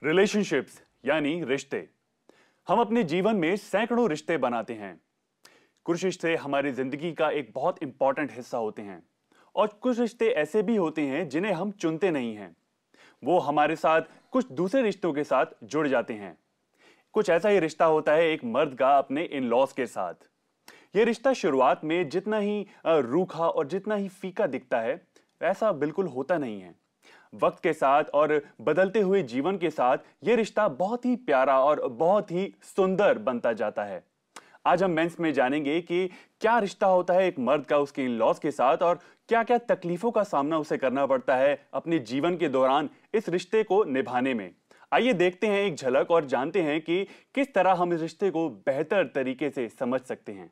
Relationships यानी रिश्ते। हम अपने जीवन में सैकड़ों रिश्ते बनाते हैं। कुछ रिश्ते हमारी जिंदगी का एक बहुत इंपॉर्टेंट हिस्सा होते हैं और कुछ रिश्ते ऐसे भी होते हैं जिन्हें हम चुनते नहीं हैं। वो हमारे साथ कुछ दूसरे रिश्तों के साथ जुड़ जाते हैं। कुछ ऐसा ही रिश्ता होता है एक मर्द का अपने इन लॉज के साथ। यह रिश्ता शुरुआत में जितना ही रूखा और जितना ही फीका दिखता है वैसा बिल्कुल होता नहीं है। वक्त के साथ और बदलते हुए जीवन के साथ यह रिश्ता बहुत ही प्यारा और बहुत ही सुंदर बनता जाता है। आज हम मेंस में जानेंगे कि क्या रिश्ता होता है एक मर्द का उसके इन-लॉज के साथ और क्या-क्या तकलीफों का सामना उसे करना पड़ता है अपने जीवन के दौरान इस रिश्ते को निभाने में। आइए देखते हैं एक झलक और जानते हैं कि किस तरह हम इस रिश्ते को बेहतर तरीके से समझ सकते हैं।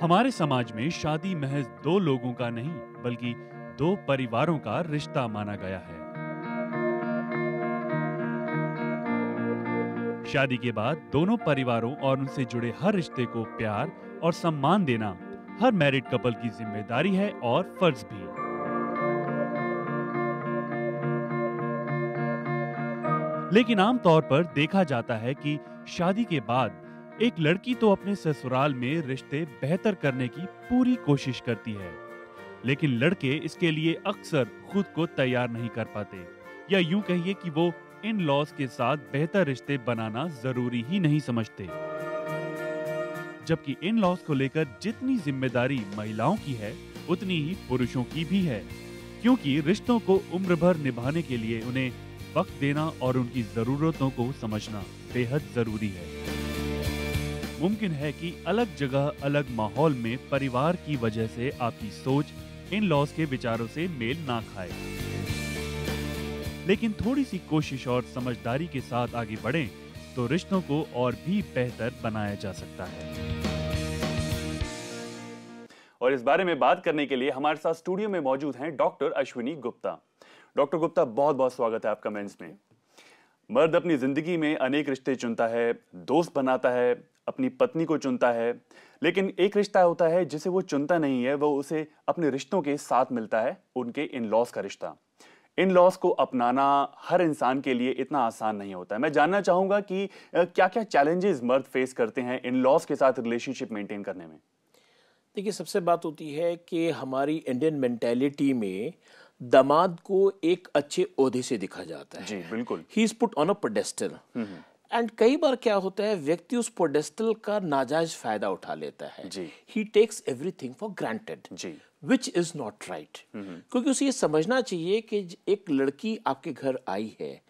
हमारे समाज में शादी महज दो लोगों का नहीं बल्कि दो परिवारों का रिश्ता माना गया है। शादी के बाद दोनों परिवारों और उनसे जुड़े हर रिश्ते को प्यार और सम्मान देना हर मैरिड कपल की जिम्मेदारी है और फर्ज भी। लेकिन आमतौर पर देखा जाता है कि शादी के बाद एक लड़की तो अपने ससुराल में रिश्ते बेहतर करने की पूरी कोशिश करती है, लेकिन लड़के इसके लिए अक्सर खुद को तैयार नहीं कर पाते, या यूं कहिए कि वो इन लॉज के साथ बेहतर रिश्ते बनाना जरूरी ही नहीं समझते। जबकि इन लॉज को लेकर जितनी जिम्मेदारी महिलाओं की है उतनी ही पुरुषों की भी है, क्योंकि रिश्तों को उम्र भर निभाने के लिए उन्हें वक्त देना और उनकी जरूरतों को समझना बेहद जरूरी है। मुमकिन है कि अलग जगह अलग माहौल में परिवार की वजह से आपकी सोच इन लॉज के विचारों से मेल ना खाए, लेकिन थोड़ी सी कोशिश और समझदारी के साथ आगे बढ़ें तो रिश्तों को और भी बेहतर बनाया जा सकता है। और इस बारे में बात करने के लिए हमारे साथ स्टूडियो में मौजूद हैं डॉक्टर अश्विनी गुप्ता। डॉक्टर गुप्ता, बहुत बहुत स्वागत है आपका मेंस में। मर्द अपनी जिंदगी में अनेक रिश्ते चुनता है, दोस्त बनाता है, अपनी पत्नी को चुनता है, लेकिन एक रिश्ता होता है जिसे वो चुनता नहीं है, वो उसे अपने रिश्तों के साथ मिलता है, उनके इन-लॉज का रिश्ता। इन-लॉज को अपनाना हर इंसान के लिए इतना आसान नहीं होता है। मैं जानना चाहूंगा कि क्या-क्या चैलेंजेस मर्द फेस करते हैं इन-लॉज के साथ रिलेशनशिप मेंटेन करने में। देखिए, सबसे बात होती है कि हमारी इंडियन मेंटालिटी में दामाद को एक अच्छे ओहदे से दिखा जाता है। जी बिल्कुल। He is put on a pedestal and कई बार क्या होता है, व्यक्ति उस पेडेस्टल का नाजायज फायदा उठा लेता है। He takes everything for granted, which is not right. क्योंकि उसे ये समझना चाहिए कि एक लड़की आपके घर आई है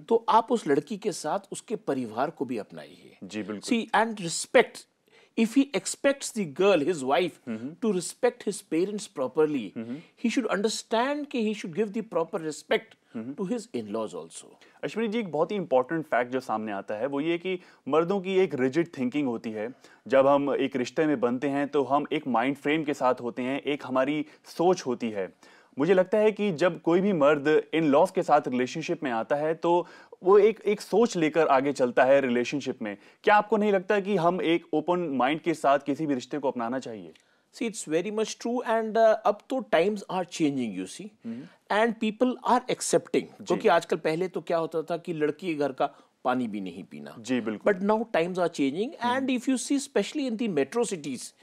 तो आप उस लड़की के साथ उसके परिवार को भी अपनाइए। जी बिल्कुल। See and respect. If he expects the girl, his wife, to respect his parents properly, he should understand कि he should give the proper respect to his in-laws also. Ashwini ji, एक बहुत ही इंपॉर्टेंट फैक्ट जो सामने आता है वो ये कि मर्दों की एक रिजिड थिंकिंग होती है। जब हम एक रिश्ते में बनते हैं तो हम एक माइंड फ्रेम के साथ होते हैं, एक हमारी सोच होती है। मुझे लगता है कि जब कोई भी मर्द इन लॉज के साथ रिलेशनशिप में आता है तो वो एक सोच लेकर आगे चलता है रिलेशनशिप में। क्या आपको नहीं लगता कि हम एक ओपन माइंड के साथ किसी भी रिश्ते को अपनाना चाहिए? See, it's very much true and अब तो times are changing, you see, and people are accepting. क्योंकि आजकल, पहले तो क्या होता था कि लड़की घर का पानी भी नहीं पीना। जी बिल्कुल। But now times are changing and if you see specially in the metro cities,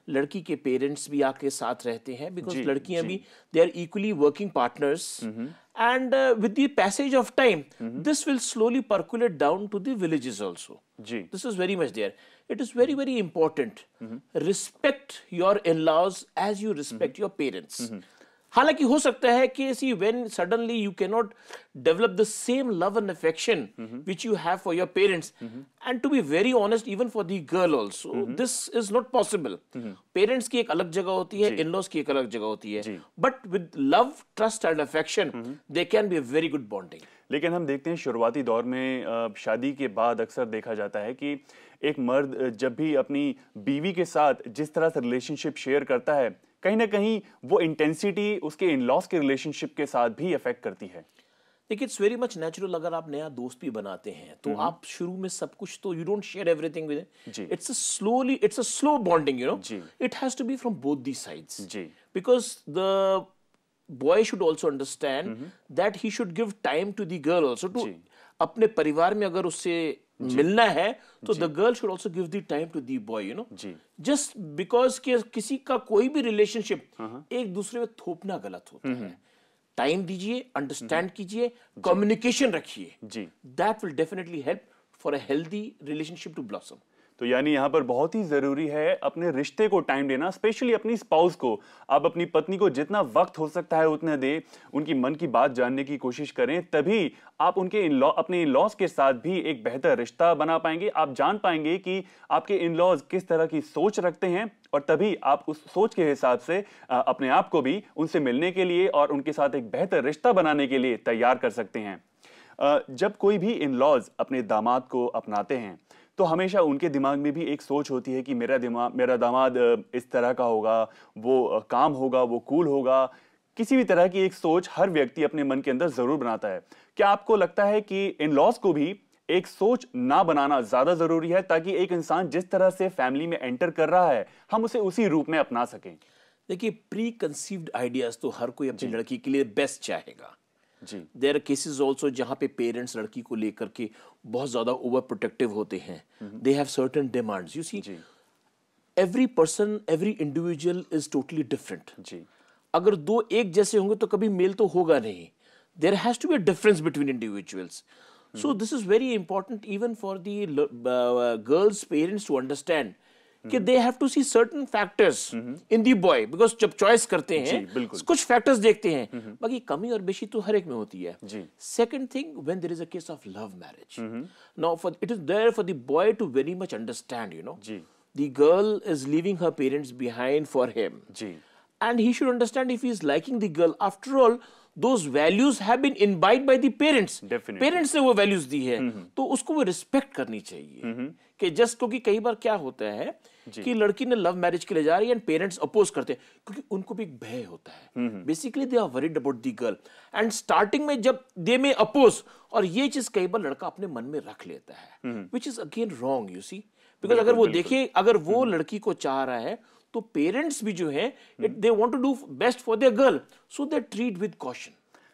लड़की के पेरेंट्स भी आके साथ रहते हैं, बिकॉज लड़कियां भी they are equally working partners and with the passage of time this will slowly percolate down to the villages also. This is very much there. It is very, very important. Respect your in-laws as you respect your parents. हालांकि हो सकता है कि see when suddenly you cannot develop the same love and affection which you have for your parents, and to be very honest, even for the girl also, this is not possible. Parents की एक अलग जगह होती है, in-laws की एक अलग जगह होती है, but with love, trust and affection, they can be a very good bonding. लेकिन हम देखते हैं शुरुआती दौर में शादी के बाद अक्सर देखा जाता है कि एक मर्द जब भी अपनी बीवी के साथ जिस तरह से रिलेशनशिप शेयर करता है, कहीं ना कहीं वो इंटेंसिटी उसके इन-लॉज के रिलेशनशिप के साथ भी अफेक्ट करती है। देखिए इट्स वेरी मच नेचुरल, अगर आप नया दोस्त भी बनाते हैं तो आप शुरू में सब कुछ तो you don't share everything with, it's a slow bonding, you know, it has to be from both the sides, because the boy should also understand that he should give time to the girl also, to अपने परिवार में अगर उससे मिलना है तो the girl should also give the time to the boy, you know, just because किसी का कोई भी रिलेशनशिप एक दूसरे में थोपना गलत होता है। टाइम दीजिए, अंडरस्टैंड कीजिए, कम्युनिकेशन रखिए, that will definitely help for a healthy relationship to blossom. तो यानी यहाँ पर बहुत ही जरूरी है अपने रिश्ते को टाइम देना, स्पेशली अपनी स्पाउस को। आप अपनी पत्नी को जितना वक्त हो सकता है उतना दें, उनकी मन की बात जानने की कोशिश करें, तभी आप उनके अपने इन-लॉज के साथ भी एक बेहतर रिश्ता बना पाएंगे। आप जान पाएंगे कि आपके इन-लॉज किस तरह की सोच रखते हैं, और तभी आप उस सोच के हिसाब से अपने आप को भी उनसे मिलने के लिए और उनके साथ एक बेहतर रिश्ता बनाने के लिए तैयार कर सकते हैं। जब कोई भी इन-लॉज अपने दामाद को अपनाते हैं तो हमेशा उनके दिमाग में भी एक सोच होती है कि मेरा दामाद इस तरह का होगा, वो काम होगा, वो कूल होगा। किसी भी तरह की एक सोच हर व्यक्ति अपने मन के अंदर जरूर बनाता है। क्या आपको लगता है कि इन-लॉज को भी एक सोच ना बनाना ज्यादा जरूरी है, ताकि एक इंसान जिस तरह से फैमिली में एंटर कर रहा है हम उसे उसी रूप में अपना सकें? देखिए, प्री कंसीव्ड आइडियाज तो हर कोई अपनी लड़की के लिए बेस्ट चाहेगा। देयर आर केसेस ऑल्सो जहां पे पेरेंट्स लड़की को लेकर के बहुत ज्यादा ओवर प्रोटेक्टिव होते हैं, they have certain demands, you see, every person, every individual is totally different. अगर दो एक जैसे होंगे तो कभी मेल तो होगा नहीं, there has to be a difference between individuals. So this is very important even for the girls' parents to understand कि they have to see certain factors in the boy, because जब choice करते हैं कुछ factors देखते हैं, बाकी कमी और बेशी तो हर एक में होती है। Second thing, when there is a case of love marriage, now it is there for the boy to very much understand, you know, the girl is leaving her parents behind for him, and he should understand if he is liking the girl. After all, those values have been imbibed by the parents. Parents ने वो values दी है, तो उसको वो respect करनी चाहिए। कि just क्योंकि कई बार क्या होता है कि लड़की ने लव मैरिज के लिए जा रही है एंड पेरेंट्स अपोज करते हैं, क्योंकि उनको भी एक भय होता है। Basically they are worried about the girl, and starting में जब दे में अपोज, और ये चीज कई बार लड़का अपने मन में रख लेता है, which is again wrong, you see, because अगर वो देखिए, अगर वो लड़की को चाह रहा है तो पेरेंट्स भी जो है they want to do best for their girl, so they treat with caution.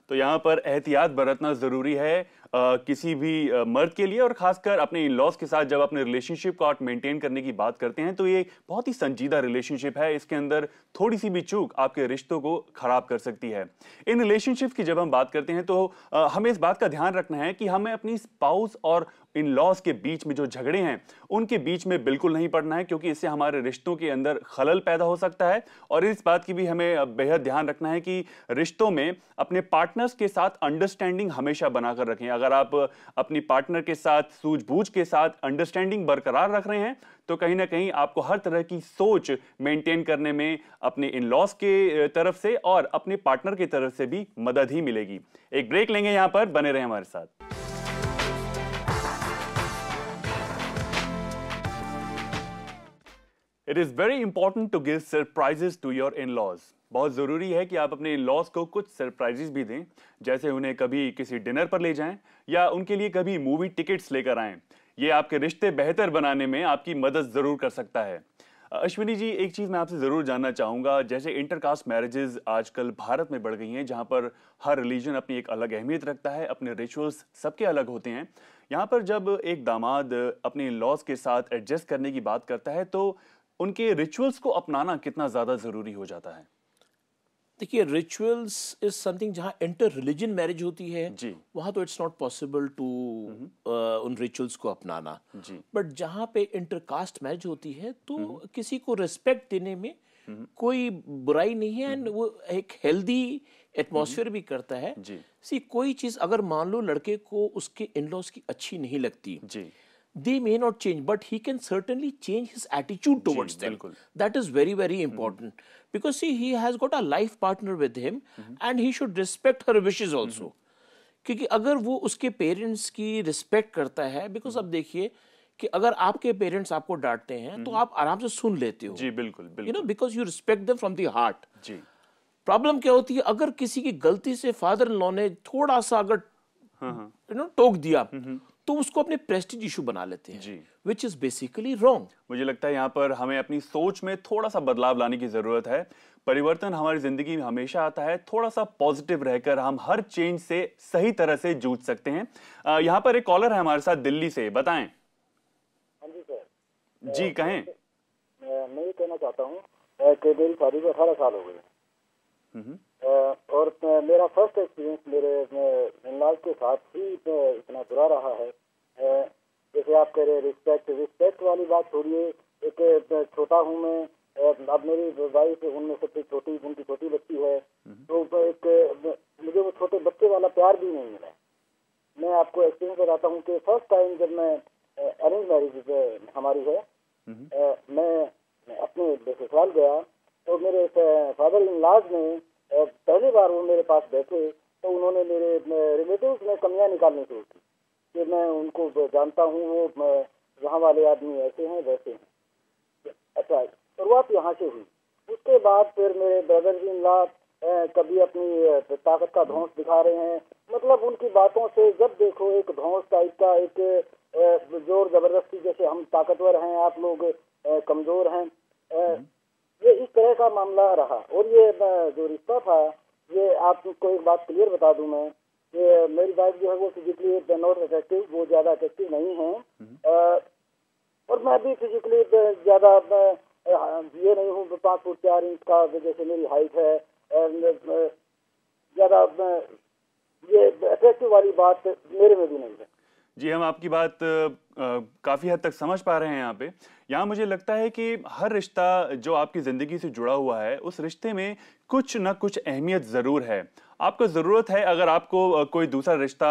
तो यहाँ पर एहतियात बरतना जरूरी है किसी भी मर्द के लिए, और खासकर अपने इन-लॉज के साथ जब अपने रिलेशनशिप को आप मेंटेन करने की बात करते हैं तो ये बहुत ही संजीदा रिलेशनशिप है। इसके अंदर थोड़ी सी भी चूक आपके रिश्तों को खराब कर सकती है। इन रिलेशनशिप की जब हम बात करते हैं तो हमें इस बात का ध्यान रखना है कि हमें अपनी स्पाउस और इन-लॉज के बीच में जो झगड़े हैं उनके बीच में बिल्कुल नहीं पड़ना है, क्योंकि इससे हमारे रिश्तों के अंदर खलल पैदा हो सकता है। और इस बात की भी हमें बेहद ध्यान रखना है कि रिश्तों में अपने पार्टनर्स के साथ अंडरस्टैंडिंग हमेशा बनाकर रखें। अगर आप अपनी पार्टनर के साथ सूझबूझ के साथ अंडरस्टैंडिंग बरकरार रख रहे हैं तो कहीं ना कहीं आपको हर तरह की सोच मेंटेन करने में अपने इन-लॉज के तरफ से और अपने पार्टनर की तरफ से भी मदद ही मिलेगी। एक ब्रेक लेंगे, यहां पर बने रहें हमारे साथ। It is very important to give surprises to your in-laws. बहुत जरूरी है कि आप अपने इन-लॉज को कुछ सरप्राइजेस भी दें, जैसे उन्हें कभी किसी डिनर पर ले जाएं या उनके लिए कभी मूवी टिकट्स लेकर आएं। ये आपके रिश्ते बेहतर बनाने में आपकी मदद जरूर कर सकता है। अश्विनी जी, एक चीज मैं आपसे जरूर जानना चाहूंगा, जैसे इंटरकास्ट मैरिजेस आजकल भारत में बढ़ गई हैं, जहां पर हर रिलीजन अपनी एक अलग अहमियत रखता है, अपने रिचुअल्स सबके अलग होते हैं। यहाँ पर जब एक दामाद अपने इन-लॉज के साथ एडजस्ट करने की बात करता है तो उनके रिचुअल्स को अपनाना कितना ज्यादा जरूरी हो जाता है? देखिए, रिचुअल्स इज समथिंग, जहां इंटर रिलीजन मैरिज होती है वहां तो इट्स नॉट पॉसिबल टू उन रिचुअल्स को अपनाना, बट जहां पे इंटरकास्ट मैरिज होती है तो किसी को रिस्पेक्ट देने में कोई बुराई नहीं है, एंड वो एक हेल्दी एटमॉस्फेयर भी करता है। सी, कोई चीज अगर मान लो लड़के को उसके इन-लॉज की अच्छी नहीं लगती, they may not change, but he can certainly change his attitude towards them. That is very, very important. Because see, he has got a life partner with him, and he should respect her wishes also. क्योंकि अगर वो उसके parents की respect करता है, because अब देखिए कि अगर आपके पेरेंट्स आपको डांटते हैं तो आप आराम से सुन लेते हो। जी बिल्कुल, बिल्कुल। You know, because you respect them from the heart. जी। प्रॉब्लम क्या होती है, अगर किसी की गलती से फादर इन लॉ ने थोड़ा सा अगर टोक दिया, तो उसको अपने प्रेस्टीज इशू बना लेते हैं, विच इज बेसिकली रॉन्ग। मुझे लगता है यहाँ पर हमें अपनी सोच में थोड़ा सा बदलाव लाने की जरूरत है। परिवर्तन हमारी जिंदगी में हमेशा आता है, थोड़ा सा पॉजिटिव रहकर हम हर चेंज से सही तरह से जूझ सकते हैं। यहाँ पर एक कॉलर है हमारे साथ दिल्ली से, बताएं। हाँ जी सर। जी कहें। मैं ये कहना चाहता हूँ कि मेरी शादी को 18 साल हो गए और मेरा फर्स्ट एक्सपीरियंस मेरे इन-लॉज के साथ ही इतना बुरा रहा है। जैसे आप कह रहे रिस्पेक्ट वाली बात छोड़िए, एक छोटा हूँ मैं, अब मेरी वाइफ उनमें सबसे छोटी, उनकी छोटी बच्ची है, तो एक मुझे वो छोटे बच्चे वाला प्यार भी नहीं मिला। मैं आपको एक्सपीरियंस बताता हूँ कि फर्स्ट टाइम जब मैं अरेंज मैरिज हमारी है, मैं अपने ससुराल गया तो मेरे फादर इन लॉज ने पहली बार वो मेरे पास बैठे तो उन्होंने मेरे रिलेटिव्स में कमियां निकालनी शुरू की कि मैं उनको जानता हूँ, वो वहाँ वाले आदमी ऐसे हैं वैसे हैं। अच्छा, शुरुआत यहाँ से हुई। उसके बाद फिर मेरे ब्रदर इन लॉ कभी अपनी ताकत का धौंस दिखा रहे हैं, मतलब उनकी बातों से जब देखो एक धौंस टाइप का, एक जोर जबरदस्ती, जैसे हम ताकतवर हैं, आप लोग कमजोर हैं, ये इस तरह का मामला रहा। और ये जो रिश्ता था, ये आपको एक बात क्लियर बता दूं मैं, ये मेरी वाइफ जो है वो फिजिकली नॉट अट्रैक्टिव, वो ज्यादा अट्रैक्टिव नहीं है, और मैं भी फिजिकली ज्यादा ये नहीं हूँ, 5 फुट 4 इंच का जैसे मेरी हाइट है, ज्यादा ये अट्रैक्टिव वाली बात मेरे में भी नहीं है। जी, हम आपकी बात काफ़ी हद तक समझ पा रहे हैं। यहाँ मुझे लगता है कि हर रिश्ता जो आपकी ज़िंदगी से जुड़ा हुआ है, उस रिश्ते में कुछ ना कुछ अहमियत ज़रूर है। आपको ज़रूरत है, अगर आपको कोई दूसरा रिश्ता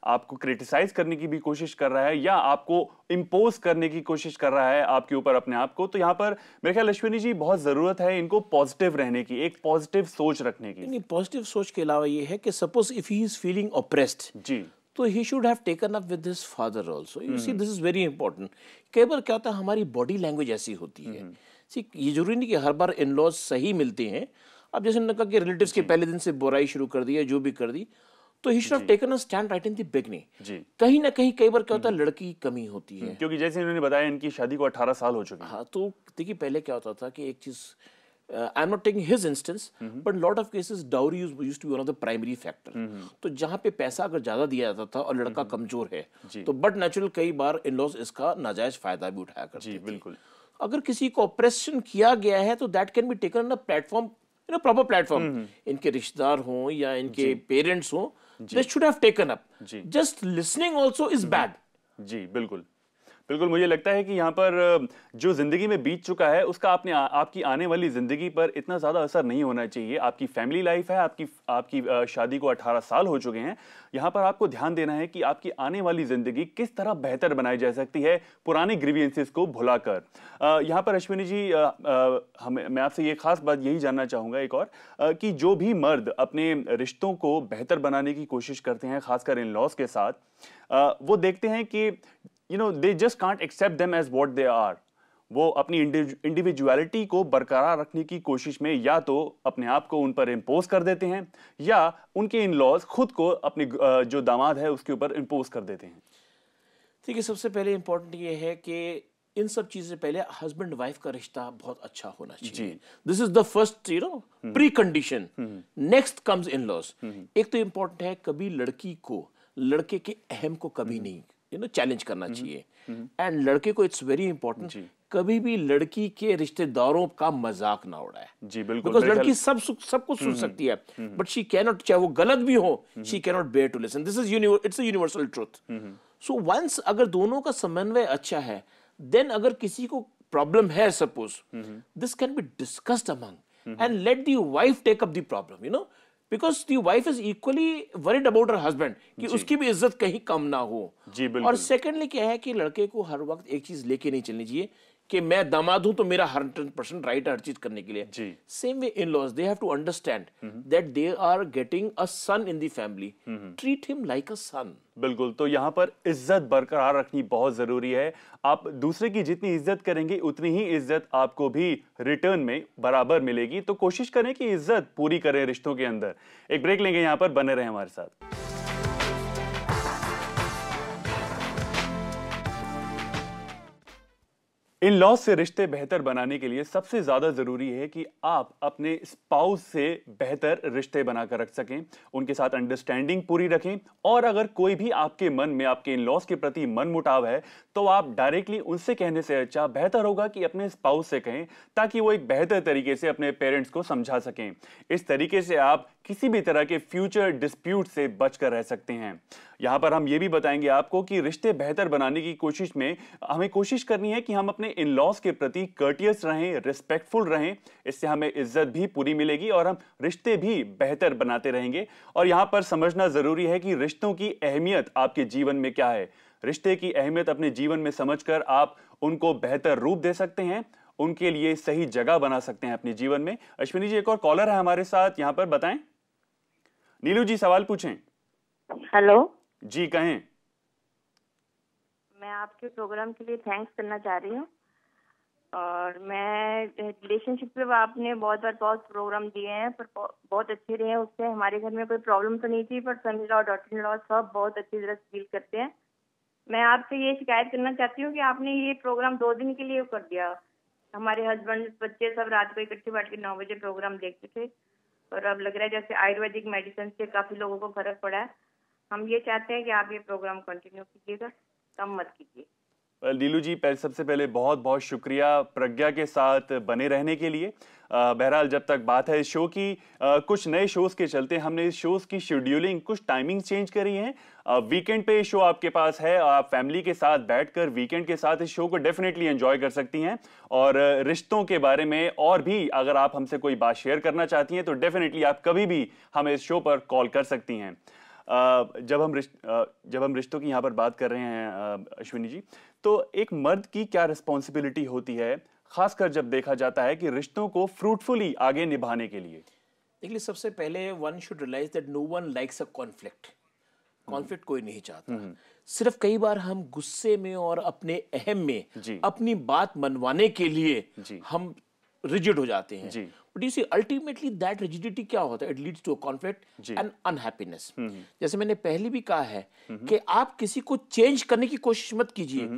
आपको क्रिटिसाइज करने की भी कोशिश कर रहा है या आपको इम्पोज करने की कोशिश कर रहा है आपके ऊपर अपने आप को, तो यहाँ पर मेरे ख्याल अश्विनी जी बहुत ज़रूरत है इनको पॉजिटिव रहने की, एक पॉजिटिव सोच रखने की। नहीं, पॉजिटिव सोच के अलावा ये है कि suppose if he is feeling oppressed, जी, तो he should have taken up with his father also. You see, this is very important. कई बार क्या होता है, हमारी बॉडी लैंग्वेज ऐसी होती है। See, ये जरूरी नहीं कि हर बार इन-लॉज सही मिलते हैं। अब जैसे उन्होंने कहा कि रिलेटिव्स के पहले दिन से बुराई शुरू कर दी है, जो भी कर दी, तो he should have taken a stand right in the beginning. जी, कहीं ना कहीं कई बार क्या होता है, लड़की की कमी होती है, क्योंकि जैसे इन्होंने बताया इनकी शादी को 18 साल हो चुके हैं। हाँ, तो देखिए पहले क्या होता था कि एक चीज, I am not taking his instance, but lot of cases dowry used to be one of the primary factor. तो जहाँ पे पैसा अगर ज्यादा दिया जाता था और लड़का कमजोर है, तो बट नेचुरल कई बार इन लॉज इसका नाजायज फायदा भी उठाया करते थे। बिल्कुल। अगर किसी को ऑपरेशन किया गया है तो that can be taken on a platform, proper platform, इनके रिश्तेदार हों या इनके पेरेंट्स हों, they should have taken up. Just listening also is bad. जी बिल्कुल बिल्कुल। मुझे लगता है कि यहाँ पर जो जिंदगी में बीत चुका है उसका आपकी आने वाली जिंदगी पर इतना ज्यादा असर नहीं होना चाहिए। आपकी फैमिली लाइफ है, आपकी शादी को 18 साल हो चुके हैं। यहाँ पर आपको ध्यान देना है कि आपकी आने वाली जिंदगी किस तरह बेहतर बनाई जा सकती है पुराने ग्रीवियंसेस को भुलाकर। यहाँ पर अश्विनी जी, मैं आपसे ये खास बात यही जानना चाहूंगा एक और, कि जो भी मर्द अपने रिश्तों को बेहतर बनाने की कोशिश करते हैं, खासकर इन लॉज के साथ, वो देखते हैं कि they just can't accept them as what they are. वो अपनी इंडिविजुअलिटी को बरकरार रखने की कोशिश में या तो अपने आप को उन पर इम्पोज कर देते हैं या उनके इन लॉज खुद को अपने जो दामाद है उसके ऊपर इम्पोज कर देते हैं। ठीक है, सबसे पहले इंपॉर्टेंट ये है कि इन सब चीज से पहले हस्बैंड वाइफ का रिश्ता बहुत अच्छा होना चाहिए। This is the first precondition. Next comes in laws. एक तो इंपॉर्टेंट है, कभी लड़की को लड़के के अहम को कभी नहीं चैलेंज करना चाहिए। एंड लड़के को इट्स वेरी इंपॉर्टेंट, कभी भी लड़की के रिश्तेदारों का मजाक ना उड़ाए। जी बिल्कुल। बिकॉज लड़की सब कुछ सुन सकती है, बट शी कैन नॉट, चाहे वो गलत भी हो, she can not bear to listen. This is it's a universal truth. So once अगर दोनों का समन्वय अच्छा है, देन अगर किसी को प्रॉब्लम है, suppose this can be discussed among and let the wife take up the problem, because the wife is equally worried about her husband कि उसकी भी इज्जत कहीं कम ना हो। जी बिल्कुल। और सेकेंडली क्या है कि लड़के को हर वक्त एक चीज लेके नहीं चलनी चाहिए कि मैं दामाद हूं तो मेरा 100% राइट है हर चीज करने के लिए। Same way in laws, they have to understand that they are getting a son in the family, treat him like a son. बिल्कुल। तो यहाँ पर इज्जत बरकरार रखनी बहुत जरूरी है। आप दूसरे की जितनी इज्जत करेंगे उतनी ही इज्जत आपको भी रिटर्न में बराबर मिलेगी। तो कोशिश करें कि इज्जत पूरी करें रिश्तों के अंदर। एक ब्रेक लेंगे, यहाँ पर बने रहें हमारे साथ। इन लॉज से रिश्ते बेहतर बनाने के लिए सबसे ज्यादा जरूरी है कि आप अपने स्पाउस से बेहतर रिश्ते बनाकर रख सकें, उनके साथ अंडरस्टैंडिंग पूरी रखें। और अगर कोई भी आपके मन में आपके इन लॉज के प्रति मन मुटाव है तो आप डायरेक्टली उनसे कहने से अच्छा बेहतर होगा कि अपने स्पाउस से कहें, ताकि वो एक बेहतर तरीके से अपने पेरेंट्स को समझा सकें। इस तरीके से आप किसी भी तरह के फ्यूचर डिस्प्यूट से बचकर रह सकते हैं। यहां पर हम ये भी बताएंगे आपको कि रिश्ते बेहतर बनाने की कोशिश में हमें कोशिश करनी है कि हम अपने इन लॉज के प्रति कर्टियस रहें, रिस्पेक्टफुल रहें। इससे हमें इज्जत भी पूरी मिलेगी और हम रिश्ते भी बेहतर बनाते रहेंगे। और यहां पर समझना जरूरी है कि रिश्तों की अहमियत आपके जीवन में क्या है। रिश्ते की अहमियत अपने जीवन में समझकर आप उनको बेहतर रूप दे सकते हैं, उनके लिए सही जगह बना सकते हैं अपने जीवन में। अश्विनी जी, एक और कॉलर है हमारे साथ, यहां पर बताएं। नीलू जी, सवाल पूछें। हेलो जी, कहें। मैं आपके प्रोग्राम के लिए थैंक्स करना चाह रही हूँ। और मैं रिलेशनशिप पे आपने बहुत प्रोग्राम दिए हैं, पर बहुत अच्छे रहे हैं। उससे हमारे घर में कोई प्रॉब्लम तो नहीं थी, पर son in law, daughter in law सब बहुत अच्छी तरह से डील करते हैं। मैं आपसे ये शिकायत करना चाहती हूँ कि आपने ये प्रोग्राम 2 दिन के लिए कर दिया। हमारे हस्बैंड बच्चे सब रात को इकट्ठे बैठ के 9 बजे प्रोग्राम देखते थे, और अब लग रहा है जैसे आयुर्वेदिक मेडिसिन से काफी लोगों को फर्क पड़ा है। हम ये चाहते हैं कि आप ये प्रोग्राम कंटिन्यू कीजिएगा, कम मत कीजिए। नीलू जी, सबसे पहले बहुत बहुत शुक्रिया प्रज्ञा के साथ बने रहने के लिए। बहरहाल जब तक बात है इस शो की, कुछ नए शोज के चलते हमने इस शोज की शेड्यूलिंग, कुछ टाइमिंग चेंज करी है। वीकेंड पे शो आपके पास है, आप फैमिली के साथ बैठकर वीकेंड के साथ इस शो को डेफिनेटली एंजॉय कर सकती हैं। और रिश्तों के बारे में और भी अगर आप हमसे कोई बात शेयर करना चाहती हैं तो डेफिनेटली आप कभी भी हमें इस शो पर कॉल कर सकती हैं। जब हम रिश्तों की यहाँ पर बात कर रहे हैं अश्विनी जी, तो एक मर्द की क्या रिस्पॉन्सिबिलिटी होती है, खासकर जब देखा जाता है कि रिश्तों को फ्रूटफुली आगे निभाने के लिए? देखिए, सबसे पहले one should realise that no one likes a conflict. Conflict कोई नहीं चाहता। सिर्फ कई बार हम गुस्से में और अपने अहम में अपनी बात मनवाने के लिए हम रिजिड हो जाते हैं। But you see, ultimately that rigidity क्या होता है? It leads to a conflict and unhappiness. जैसे मैंने पहले भी कहा है कि आप किसी को चेंज करने की कोशिश मत कीजिए।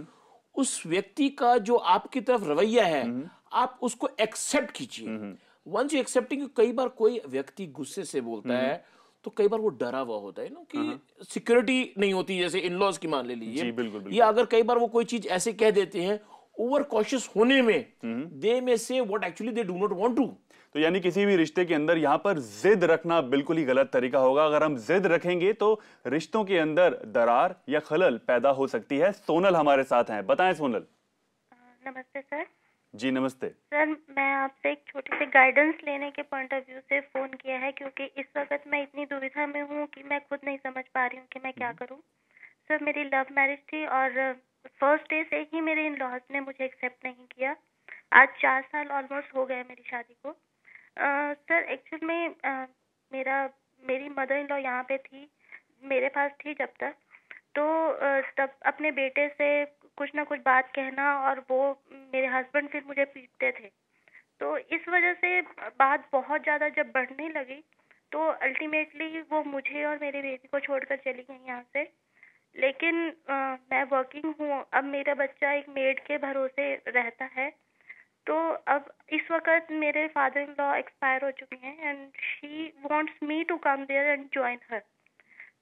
उस व्यक्ति का जो आपकी तरफ रवैया है, आप उसको एक्सेप्ट कीजिए। वंस यू एक्सेप्टिंग, कई बार कोई व्यक्ति गुस्से से बोलता है तो कई बार वो डरा हुआ होता है ना, कि सिक्योरिटी नहीं होती। जैसे इन लॉज की मान ले लीजिए, या अगर कई बार वो कोई चीज ऐसे कह देते हैं ओवर कॉशियस होने में, दे में से what actually they do not want to. तो यानी किसी भी रिश्ते के अंदर यहाँ पर जिद रखना बिल्कुल ही गलत तरीका होगा। अगर हम जिद रखेंगे तो रिश्तों के अंदर दरार या खलल पैदा हो सकती है। सोनल हमारे साथ हैं, बताएं सोनल। नमस्ते सर। जी नमस्ते सर, मैं आपसे एक छोटी सी गाइडेंस लेने के पॉइंट ऑफ व्यू से फोन किया है, क्योंकि इस वक्त मैं इतनी दुविधा में हूँ कि मैं खुद नहीं समझ पा रही हूँ कि मैं क्या करूँ। सर, मेरी लव मैरिज थी और फर्स्ट डे से ही मेरे इन लॉज ने मुझे एक्सेप्ट नहीं किया। आज 4 साल ऑलमोस्ट हो गए मेरी शादी को। सर, एक्चुअल में मेरी मदर इन लॉ यहाँ पे थी, मेरे पास थी जब तक, तो तब अपने बेटे से कुछ ना कुछ बात कहना, और वो मेरे हस्बैंड फिर मुझे पीटते थे। तो इस वजह से बात बहुत ज़्यादा जब बढ़ने लगी तो अल्टीमेटली वो मुझे और मेरे बेबी को छोड़कर चली गई यहाँ से। लेकिन मैं वर्किंग हूँ। अब मेरा बच्चा एक मेड के भरोसे रहता है। तो अब इस वक्त मेरे फादर इन लॉ एक्सपायर हो चुके हैं and she wants me to come there and join her.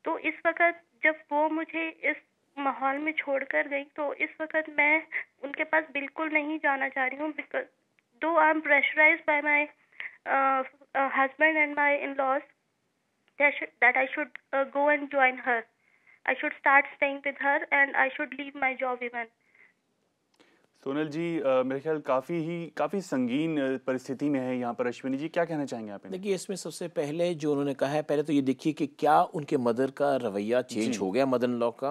तो इस वक्त जब वो मुझे इस माहौल में छोड़कर गई, तो इस वक्त मैं उनके पास बिल्कुल नहीं जाना चाह रही हूँ, because though I am pressurised by my husband and my in-laws that I should go and join her. I should start staying with her and I should leave my job even. Sonal ji, मेरे ख्याल काफी संगीन परिस्थिति में है यहाँ पर। अश्विनी जी, क्या कहना चाहेंगे आप? देखिए, इसमें सबसे पहले जो उन्होंने कहा है, पहले तो ये देखिए कि क्या उनके मदर का रवैया चेंज हो गया, मदर इन लॉ का।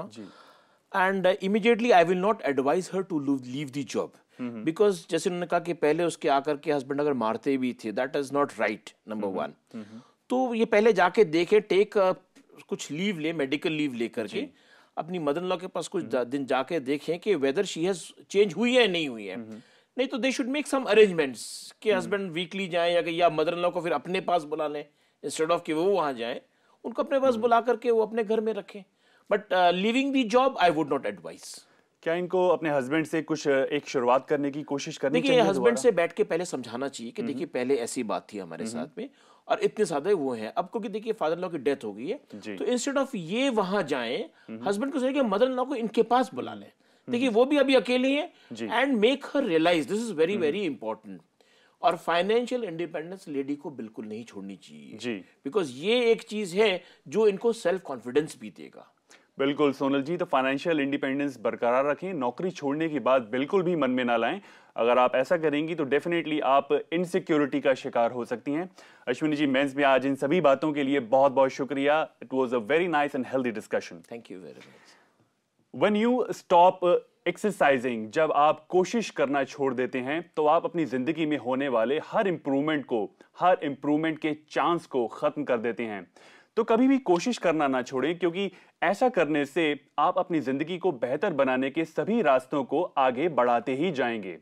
And immediately I will not advise her to leave the job, because जैसे उन्होंने कहा कि पहले उसके आकर के हस्बैंड अगर मारते भी थे, that is not right, number 1। तो ये पहले जाके देखे, कुछ लीव ले, मेडिकल लीव लेकर के अपनी मदर इन लॉ के पास कुछ दिन जाके देखें कि वेदर शी हैज चेंज हुई है नहीं हुई है। नहीं तो they should make some arrangements कि हस्बैंड वीकली जाए, या मदर इन लॉ को फिर अपने पास बुला लें, इंस्टेड ऑफ कि वो वहां जाए, उनको अपने पास बुला करके वो अपने घर में रखें। But living the job I would not advice. क्या इनको अपने हस्बैंड से कुछ एक शुरुआत करने की कोशिश करनी चाहिए? देखिए, हस्बैंड से बैठ के पहले समझाना चाहिए कि देखिए पहले ऐसी बात थी हमारे साथ में और इतने ज्यादा वो हैं अब, क्योंकि देखिए फादर इन लॉ की डेथ हो गई है, तो इंस्टेड ऑफ ये वहां जाएं, हस्बैंड को चाहिए कि मदर इन लॉ को इनके पास बुला लें। देखिए वो भी अभी अकेली है, and make her realise this is very very important. और फाइनेंशियल इंडिपेंडेंस लेडी को बिल्कुल नहीं छोड़नी चाहिए जी, बिकॉज ये एक चीज है जो इनको सेल्फ कॉन्फिडेंस भी देगा। बिल्कुल सोनल जी, तो फाइनेंशियल इंडिपेंडेंस बरकरार रखें, नौकरी छोड़ने की बात बिल्कुल भी मन में ना लाएं। अगर आप ऐसा करेंगी तो डेफिनेटली आप इनसिक्योरिटी का शिकार हो सकती हैं। अश्विनी जी, मेंस में आज इन सभी बातों के लिए बहुत बहुत शुक्रिया। It was a very nice and healthy discussion. Thank you very much. When you stop exercising, जब आप कोशिश करना छोड़ देते हैं तो आप अपनी जिंदगी में होने वाले हर इंप्रूवमेंट के चांस को खत्म कर देते हैं। तो कभी भी कोशिश करना ना छोड़ें, क्योंकि ऐसा करने से आप अपनी जिंदगी को बेहतर बनाने के सभी रास्तों को आगे बढ़ाते ही जाएंगे।